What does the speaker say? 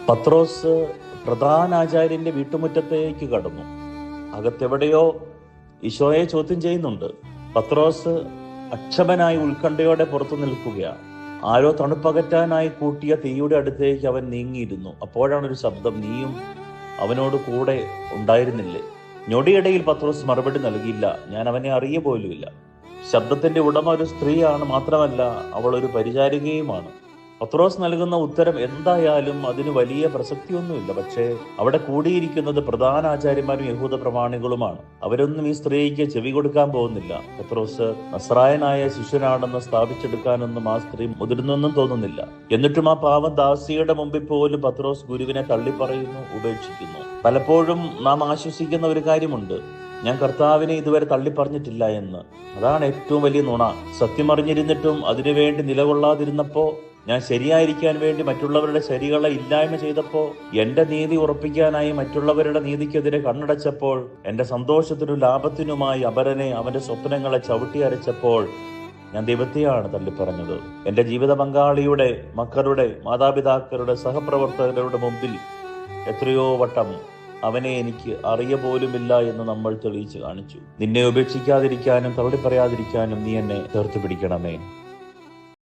പത്രോസ് പ്രധാനാചാര്യന്റെ വീട്ടുമുറ്റത്തേക്ക് കടന്നു. അകത്തെവിടെയോ ഈശോയെ ചോദ്യം ചെയ്യുന്നുണ്ട്. പത്രോസ് അക്ഷമനായി ഉത്കണ്ഠയോടെ പുറത്തു നിൽക്കുകയാണ്. ആരോ തണുപ്പകറ്റാനായി കൂട്ടിയ തീയുടെ അടുത്തേക്ക് അവൻ നീങ്ങിയിരുന്നു. അപ്പോഴാണ് ഒരു ശബ്ദം, നീയും അവനോട് കൂടെ ഉണ്ടായിരുന്നില്ലേ? ഞൊടിയിടയിൽ പത്രോസ് മറുപടി നൽകിയില്ല, ഞാൻ അവനെ അറിയ പോലുമില്ല. ശബ്ദത്തിന്റെ ഉടമ ഒരു സ്ത്രീയാണ്, മാത്രമല്ല അവൾ ഒരു പരിചാരികയുമാണ്. പത്രോസ് നൽകുന്ന ഉത്തരം എന്തായാലും അതിന് വലിയ പ്രസക്തിയൊന്നുമില്ല. പക്ഷേ അവിടെ കൂടിയിരിക്കുന്നത് പ്രധാന ആചാര്യന്മാരും യഹൂദ പ്രമാണികളുമാണ്. അവരൊന്നും ഈ സ്ത്രീക്ക് ചെവി കൊടുക്കാൻ പോകുന്നില്ല. പത്രോസ് നസ്രായനായ ശിഷ്യനാണെന്ന് സ്ഥാപിച്ചെടുക്കാനൊന്നും ആ സ്ത്രീ മുതിർന്നൊന്നും തോന്നുന്നില്ല. എന്നിട്ടും ആ പാവം ദാസിയുടെ മുമ്പിൽ പോലും പത്രോസ് ഗുരുവിനെ തള്ളിപ്പറയുന്നു, ഉപേക്ഷിക്കുന്നു. പലപ്പോഴും നാം ആശ്വസിക്കുന്ന ഒരു കാര്യമുണ്ട്, ഞാൻ കർത്താവിനെ ഇതുവരെ തള്ളിപ്പറഞ്ഞിട്ടില്ല എന്ന്. അതാണ് ഏറ്റവും വലിയ നുണ. സത്യം അറിഞ്ഞിരുന്നിട്ടും അതിനുവേണ്ടി നിലകൊള്ളാതിരുന്നപ്പോ, ഞാൻ ശരിയായിരിക്കാൻ വേണ്ടി മറ്റുള്ളവരുടെ ശരികളെ ഇല്ലായ്മ ചെയ്തപ്പോൾ, എന്റെ നീതി ഉറപ്പിക്കാനായി മറ്റുള്ളവരുടെ നീതിക്കെതിരെ കണ്ണടച്ചപ്പോൾ, എന്റെ സന്തോഷത്തിനും ലാഭത്തിനുമായി അപരനെ അവന്റെ സ്വപ്നങ്ങളെ ചവിട്ടി അരച്ചപ്പോൾ ഞാൻ ദൈവത്തെയാണ് തള്ളിപ്പറഞ്ഞത്. എന്റെ ജീവിത പങ്കാളിയുടെ, മക്കളുടെ, മാതാപിതാക്കളുടെ, സഹപ്രവർത്തകരുടെ മുമ്പിൽ എത്രയോ വട്ടം അവനെ എനിക്ക് അറിയ പോലുമില്ല എന്ന് നമ്മൾ തെളിയിച്ചു കാണിച്ചു. നിന്നെ ഉപേക്ഷിക്കാതിരിക്കാനും തള്ളിപ്പറയാതിരിക്കാനും നീ എന്നെ ചേർത്ത് പിടിക്കണമേ.